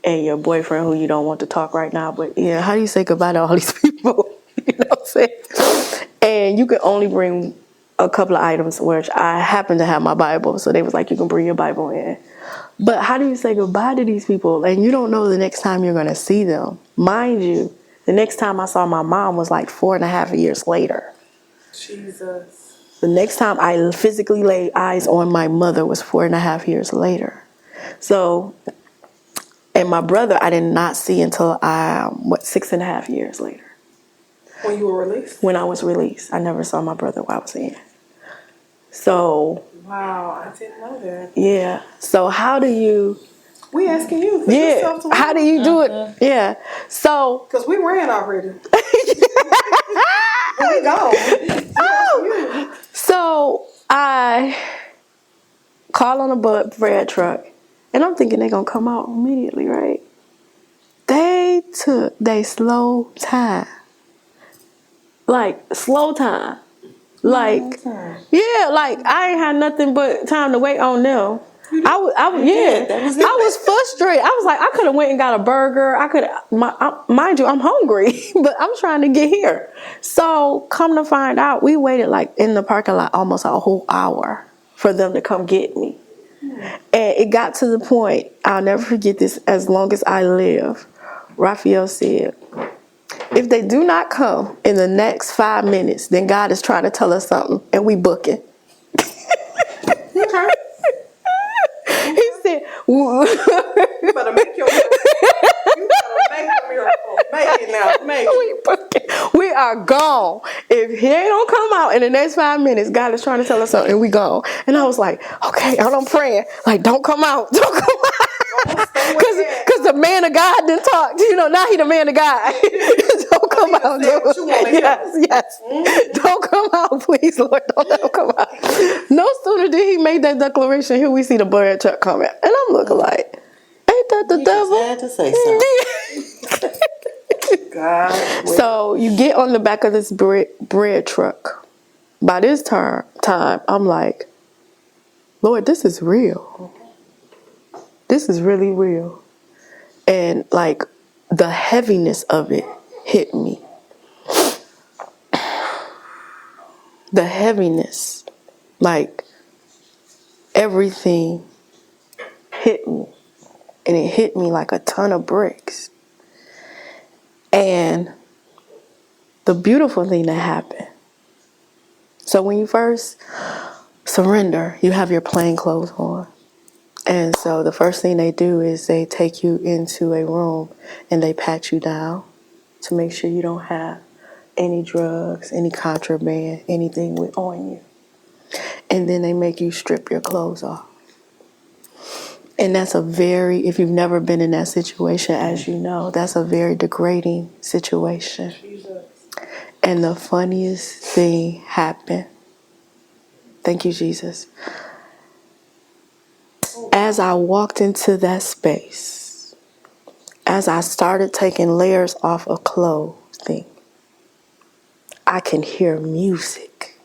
S2: and your boyfriend who you don't want to talk right now? But yeah, how do you say goodbye to all these people? You know what I'm saying? And you can only bring a couple of items, which I happen to have my Bible. So they was like, you can bring your Bible in. But how do you say goodbye to these people? And you don't know the next time you're going to see them. Mind you, the next time I saw my mom was like 4.5 years later.
S3: Jesus.
S2: The next time I physically laid eyes on my mother was 4.5 years later. So, and my brother I did not see until 6.5 years later.
S3: When you were released?
S2: When I was released. I never saw my brother while I was in. So.
S3: Wow, I didn't know that.
S2: Yeah. So how do you...
S3: We asking you.
S2: Yeah. How do you do it? Yeah. So...
S3: Because we ran already. We gone.
S2: Oh. So I call on a bread truck. And I'm thinking they're going to come out immediately, right? They took their slow time. Like, slow time. Like, yeah, like I ain't had nothing but time to wait on them. I was frustrated. I was like, I could have went and got a burger. Mind you, I'm hungry, but I'm trying to get here. So come to find out, we waited like in the parking lot almost a whole hour for them to come get me. And it got to the point, I'll never forget this as long as I live. Raphael said, if they do not come in the next 5 minutes, then God is trying to tell us something, and we booking.
S3: Okay.
S2: He said,
S3: you better make your miracle. You better make your miracle. Make it now. Make it.
S2: We are gone. If he don't come out in the next 5 minutes, God is trying to tell us something, and we gone. And I was like, okay, I'm praying. Like, don't come out. Don't come out. Because the man of God didn't talk. You know, now he the man of God. Don't come out. Yes. Mm-hmm. Don't come out, please, Lord. Don't let him come out. No sooner did he make that declaration, here we see the bread truck coming. And I'm looking like, ain't that the devil?
S1: Just had to say something.
S3: God.
S2: So you get on the back of this bread truck. By this time, I'm like, Lord, this is real. This is really real. And like the heaviness of it hit me. The heaviness, like everything hit me. And it hit me like a ton of bricks. And the beautiful thing that happened. So when you first surrender, you have your plain clothes on. And so the first thing they do is they take you into a room and they pat you down to make sure you don't have any drugs, any contraband, anything on you. And then they make you strip your clothes off. And that's if you've never been in that situation, as you know, that's a very degrading situation.
S3: Jesus.
S2: And the funniest thing happened. Thank you, Jesus. As I walked into that space, as I started taking layers off of clothing, I can hear music.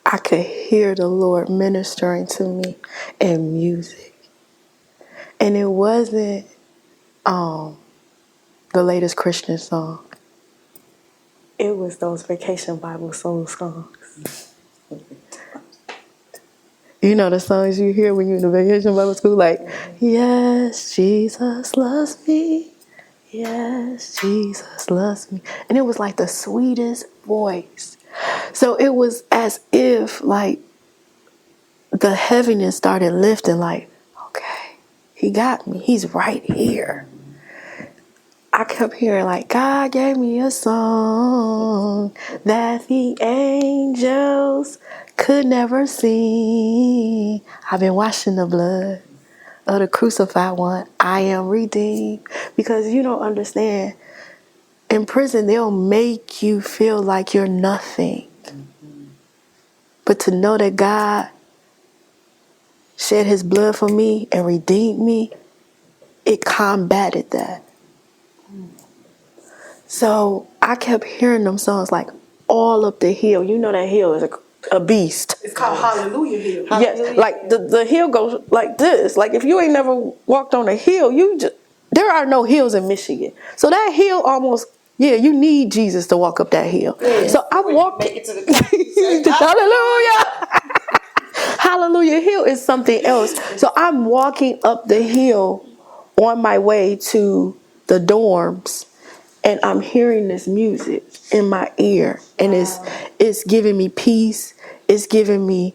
S2: I could hear the Lord ministering to me in music. And it wasn't the latest Christian song. It was those Vacation Bible songs. You know the songs you hear when you're in the Vacation Bible School, like, yes, Jesus loves me. Yes, Jesus loves me. And it was like the sweetest voice. So it was as if like the heaviness started lifting, like, okay, he got me. He's right here. I kept hearing like, God gave me a song that the angels could never sing. I've been washing the blood of the crucified one. I am redeemed. Because you don't understand. In prison, they'll make you feel like you're nothing. But to know that God shed his blood for me and redeemed me, it combated that. So I kept hearing them songs like all up the hill. You know that hill is a beast.
S3: It's called Hallelujah Hill.
S2: Yes, like the hill goes like this. Like if you ain't never walked on a hill, there are no hills in Michigan. So that hill almost, you need Jesus to walk up that hill. Yes. So I'm walking. Make it to the Hallelujah. Hallelujah Hill is something else. So I'm walking up the hill on my way to the dorms. And I'm hearing this music in my ear, and it's giving me peace. It's giving me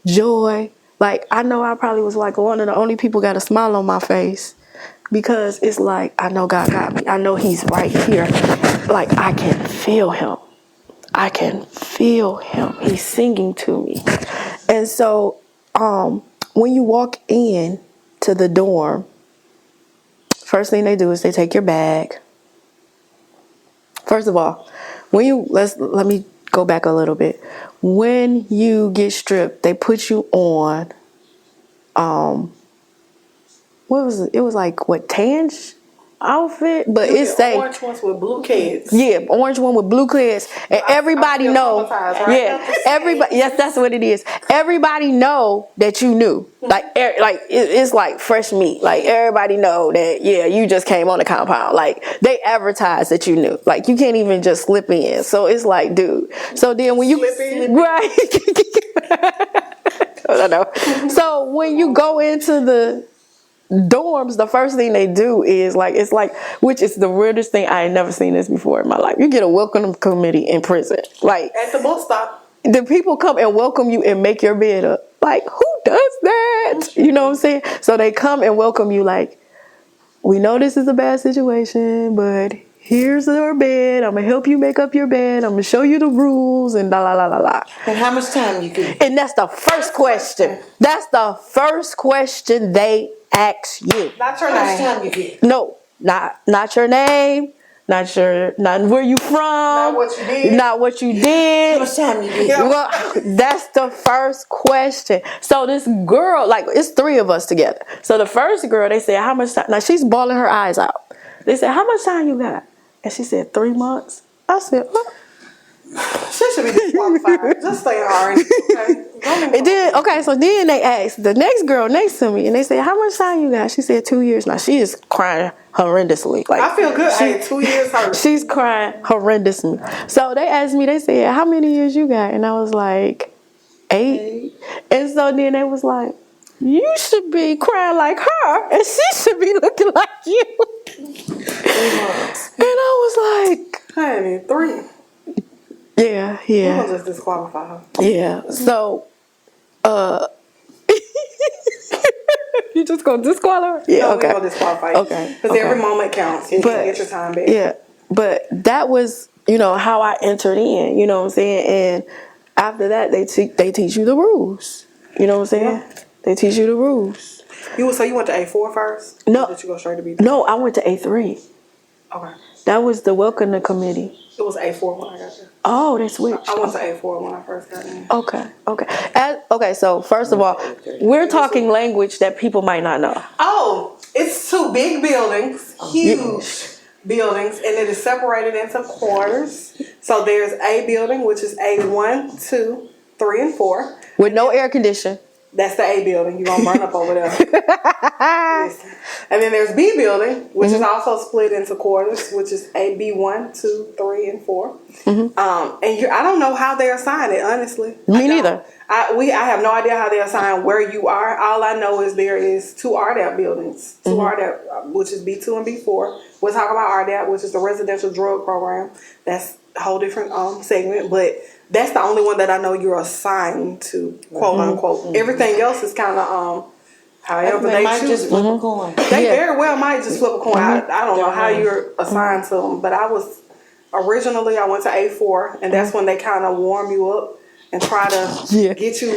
S2: joy. Like I know I probably was like one of the only people got a smile on my face because it's like I know God got me. I know He's right here. Like I can feel Him. I can feel Him. He's singing to me. And so, when you walk in to the dorm, first thing they do is they take your bag. First of all, let me go back a little bit. When you get stripped, they put you on what was it? It was like tan outfit, but it's say
S3: orange ones with blue kids.
S2: Yeah, orange one with blue kids, and everybody know. Right? Yeah, everybody. Yes, that's what it is. Everybody know that you knew. It's like fresh meat. Like everybody know that. Yeah, you just came on the compound. Like they advertise that you knew. Like you can't even just slip in. So it's like, dude. So then when you right. I don't know. So when you go into the dorms, the first thing they do is which is the weirdest thing. I ain't never seen this before in my life. You get a welcome committee in prison. Like at
S3: the bus stop.
S2: The people come and welcome you and make your bed up. Like who does that? You know what I'm saying? So they come and welcome you like, we know this is a bad situation, but here's your bed. I'm gonna help you make up your bed. I'm gonna show you the rules and la la la la la.
S1: And how much time you get?
S2: And that's the first question. That's the first question they ask you.
S3: Not your name. How much time you get?
S2: No, not your name. Not where you from.
S3: Not what you did.
S2: Not what you did.
S1: How much time you get?
S2: Well, that's the first question. So this girl, like it's 3 of us together. So the first girl, they said, how much time? Now she's bawling her eyes out. They said, how much time you got? And she said, 3 months. I said,
S3: She should be disqualified. Just stay in R&B, okay?
S2: And then, so then they asked the next girl next to me, and they said, how much time you got? She said 2 years. Now, she is crying horrendously. Like,
S3: I feel good. Hey, 2 years hurt.
S2: she's crying horrendously. So they asked me, they said, how many years you got? And I was like, 8. And so then they was like, you should be crying like her, and she should be looking like you.
S1: 3 months.
S2: And I was like,
S3: Honey, 3.
S2: yeah.
S3: We're gonna just disqualify her.
S2: Yeah. So, you just gonna disqualify her? Yeah,
S3: No,
S2: okay.
S3: we're gonna disqualify you.
S2: Okay.
S3: Because every moment counts. You
S2: But-
S3: can get your time back.
S2: Yeah. But that was, how I entered in, you know what I'm saying? And after that, they teach you the rules. You know what I'm saying?
S3: Yeah.
S2: They teach you the rules.
S3: So you went to A4 first?
S2: No.
S3: Or did you go straight to B3?
S2: No, I went to A3.
S3: Okay.
S2: That was the welcome committee.
S3: It was A4 when I got there.
S2: Oh, they switched.
S3: I went to A4 when I first got in.
S2: Okay. So first of all, we're talking language that people might not know.
S3: Oh, it's 2 big buildings, huge buildings, and it is separated into quarters. So there's A building, which is A1, 2, 3, and 4.
S2: With no air condition.
S3: That's the A building. You're going to burn up over there. Listen. And then there's B building, which is also split into quarters, which is A, B1, 2, 3, and 4. And I don't know how they assign it, honestly.
S2: Me neither.
S3: I have no idea how they assign where you are. All I know is there is 2 RDAP buildings. 2 RDAP, which is B2 and B4. We'll talk about RDAP, which is the residential drug program. That's a whole different segment, but that's the only one that I know you're assigned to, quote unquote. Everything else is kind of however
S1: They
S3: they
S1: might
S3: choose
S1: just
S3: it.
S1: flip a coin.
S3: They very well might just flip a coin. I don't know how you're assigned to them, but I went to A4, and that's when they kind of warm you up and try to get you,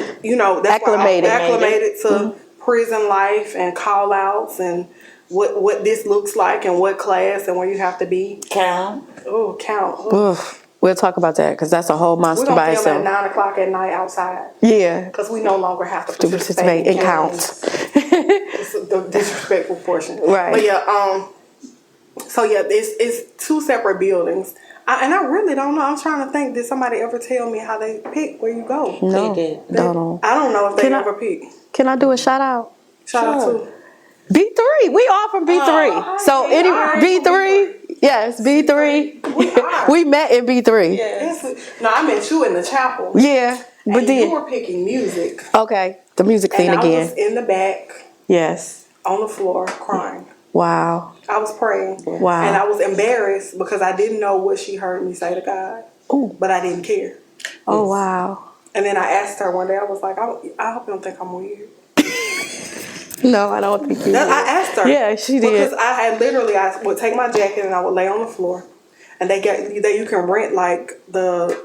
S3: that's acclimated to prison life and call outs and what this looks like and what class and where you have to be.
S1: Count.
S3: Oh, count.
S2: Oof. We'll talk about that because that's a whole monster
S3: We're
S2: by
S3: going to film
S2: itself.
S3: at 9 o'clock at night outside.
S2: Yeah.
S3: Because we no longer have to
S2: To participate in counts.
S3: It's the disrespectful portion.
S2: Right.
S3: But yeah, it's 2 separate buildings. And I really don't know. I'm trying to think, did somebody ever tell me how they pick where you go?
S2: No.
S1: They did.
S2: No.
S3: I don't know if they
S2: Can I-
S3: ever pick.
S2: Can I do a shout out?
S3: Shout out
S1: Sure.
S3: to
S2: B3. We all from B3.
S3: Oh,
S2: So
S3: okay.
S2: any
S3: All right.
S2: B3? Yes, B3.
S3: We are.
S2: We met in B3.
S1: Yes.
S3: No, I met you in the chapel.
S2: Yeah. But
S3: And
S2: then
S3: you were picking music.
S2: okay, the music
S3: And
S2: thing
S3: I
S2: again.
S3: was in the back
S2: Yes.
S3: on the floor crying.
S2: Wow.
S3: I was praying.
S2: Wow.
S3: And I was embarrassed because I didn't know what she heard me say to God.
S2: Ooh.
S3: But I didn't care.
S2: Oh wow.
S3: And then I asked her one day, I was like, I hope you don't think I'm weird.
S2: No, I don't think you did.
S3: I asked her.
S2: Yeah, she did.
S3: Because I would take my jacket and I would lay on the floor. And you can rent like the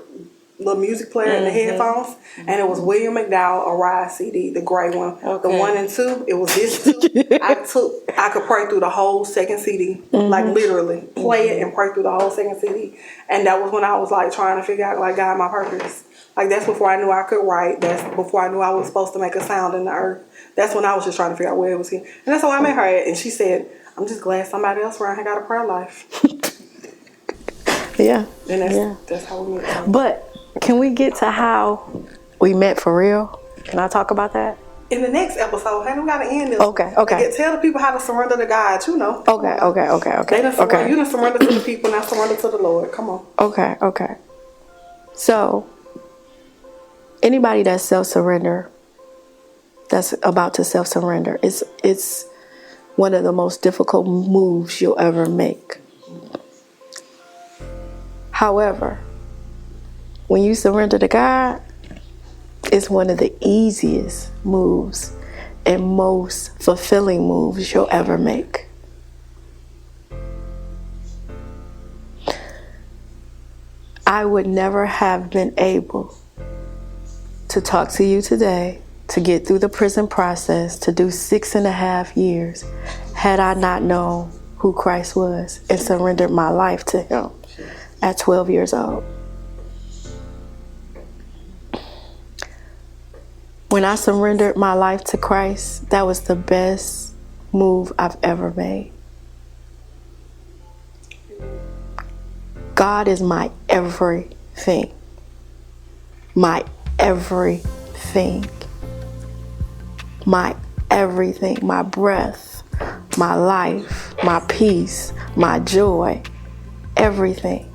S3: music player and the headphones. And it was William McDowell, a Rise CD, the gray one.
S1: Okay.
S3: The 1 and 2, it was this 2. I could pray through the whole second CD. Like literally play it and pray through the whole second CD. And that was when I was like trying to figure out like God, my purpose. Like that's before I knew I could write. That's before I knew I was supposed to make a sound in the earth. That's when I was just trying to figure out where it was here. And that's how I met her at. And she said, I'm just glad somebody else around here got a prayer life.
S2: Yeah.
S3: And that's how we met.
S2: But can we get to how we met for real? Can I talk about that?
S3: In the next episode, hey, we gotta end this.
S2: Okay.
S3: Tell the people how to surrender to God,
S2: Okay.
S3: They done surrender, You done surrender to the people, now surrender to the Lord. Come on.
S2: Okay. So, anybody that's about to self-surrender, it's one of the most difficult moves you'll ever make. However, when you surrender to God, it's one of the easiest moves and most fulfilling moves you'll ever make. I would never have been able to talk to you today, to get through the prison process, to do 6.5 years, had I not known who Christ was and surrendered my life to Him at 12 years old. When I surrendered my life to Christ, that was the best move I've ever made. God is my everything. my everything. My everything, my breath, my life, my peace, my joy, everything.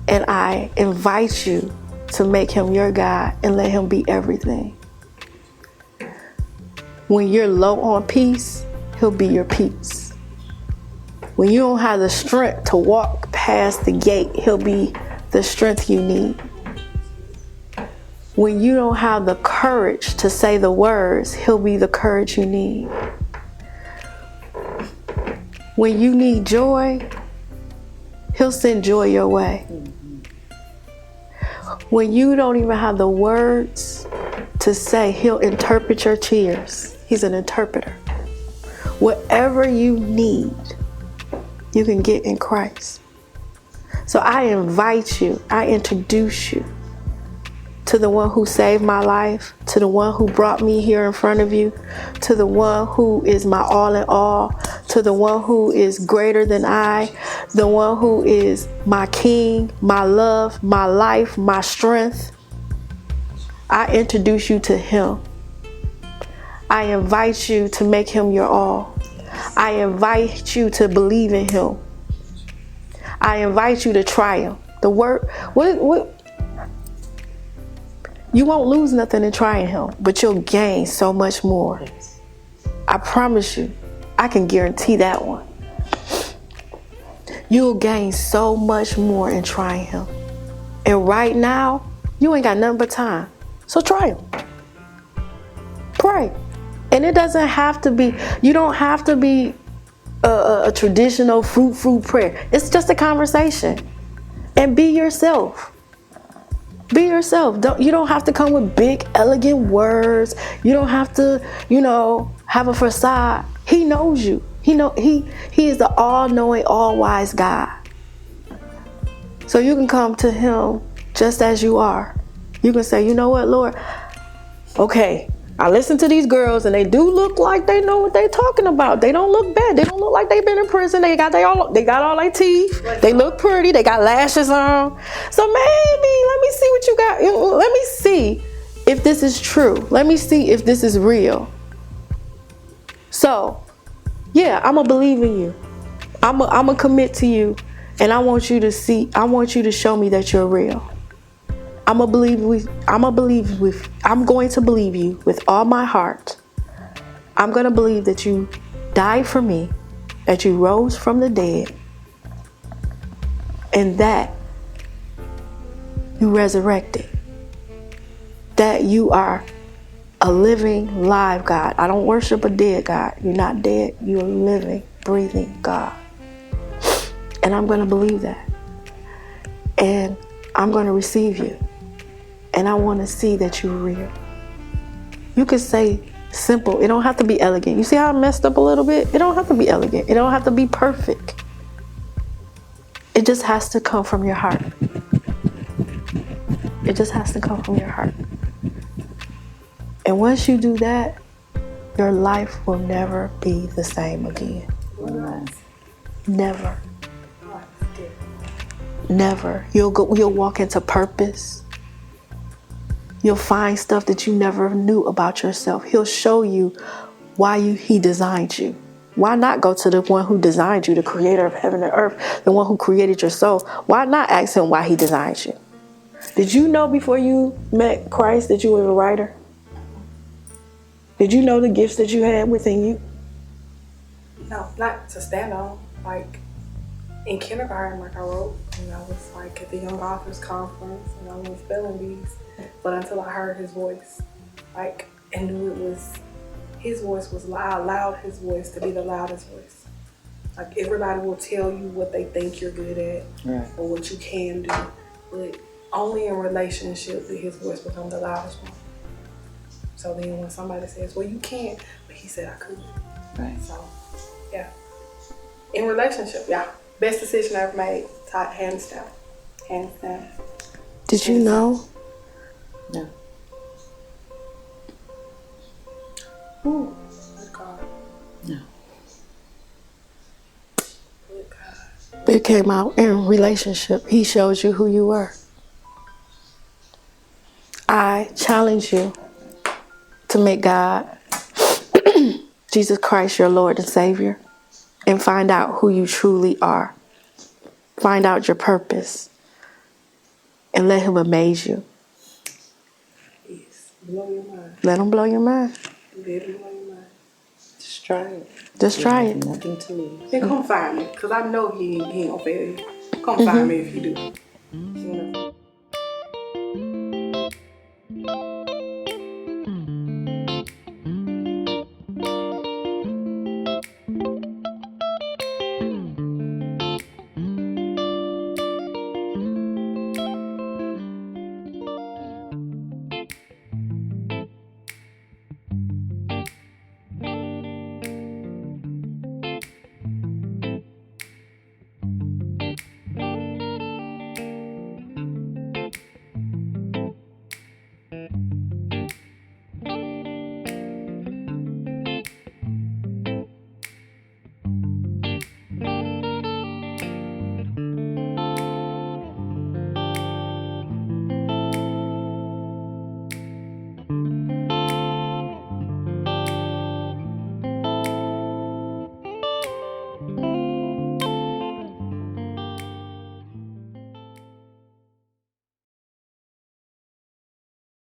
S2: And I invite you to make him your God and let him be everything. When you're low on peace, he'll be your peace. When you don't have the strength to walk past the gate, he'll be the strength you need. When you don't have the courage to say the words, he'll be the courage you need. When you need joy, he'll send joy your way. When you don't even have the words to say, he'll interpret your tears. He's an interpreter. Whatever you need, you can get in Christ. So I invite you, I introduce you to the one who saved my life, to the one who brought me here in front of you, to the one who is my all in all, to the one who is greater than I, the one who is my king, my love, my life, my strength. I introduce you to him. I invite you to make him your all. I invite you to believe in him. I invite you to try him. The word, you won't lose nothing in trying him, but you'll gain so much more. I promise you, I can guarantee that one. You'll gain so much more in trying him. And right now, you ain't got nothing but time. So try him. Pray. And it doesn't have to be, you don't have to be a traditional fruit prayer. It's just a conversation. And be yourself. Be yourself. You don't have to come with big, elegant words. You don't have to, have a facade. He knows you. He is the all-knowing, all-wise God. So you can come to him just as you are. You can say, you know what, Lord? Okay, I listen to these girls and they do look like they know what they're talking about. They don't look bad. They don't look like they've been in prison. They got all their teeth. They look pretty. They got lashes on. So maybe let me see what you got. Let me see if this is true. Let me see if this is real. So, yeah, I'm going to believe in you. I'm going to commit to you. And I want you to show me that you're real. I'm going to believe you with all my heart. I'm going to believe that you died for me, that you rose from the dead, and that you resurrected, that you are a living, live God. I don't worship a dead God. You're not dead. You're a living, breathing God. And I'm going to believe that. And I'm going to receive you. And I want to see that you're real. You can say simple. It don't have to be elegant. You see how I messed up a little bit? It don't have to be elegant. It don't have to be perfect. It just has to come from your heart. It just has to come from your heart. And once you do that, your life will never be the same again. Never. Never. You'll walk into purpose. You'll find stuff that you never knew about yourself. He'll show you why he designed you. Why not go to the one who designed you, the creator of heaven and earth, the one who created your soul? Why not ask him why he designed you? Did you know before you met Christ that you were a writer? Did you know the gifts that you had within you?
S3: No, not to stand on. Like in kindergarten, like I wrote, I was like at the Young Authors Conference, and I was spelling bees. But until I heard his voice, and knew his voice was loud, allowed his voice to be the loudest voice. Like everybody will tell you what they think you're good at, right, or what you can do, but only in relationship did his voice become the loudest one. So then when somebody says, well, you can't, but he said I could. Right. So, yeah. In relationship, yeah. Best decision I ever made, hands down. Hands down.
S2: Did you know?
S1: No.
S3: Ooh, good God.
S1: No.
S3: Good God.
S2: It came out in relationship. He showed you who you were. I challenge you to make God, Jesus Christ, your Lord and Savior, and find out who you truly are. Find out your purpose and let Him amaze you.
S3: Yes. Blow your mind.
S2: Let Him blow your mind.
S3: Let him blow your mind.
S1: Just try it.
S2: Just
S1: You
S2: try
S1: have
S2: it.
S1: nothing to lose.
S3: Then come find me, because I know he ain't gonna fail you. Come find me if you do. You know?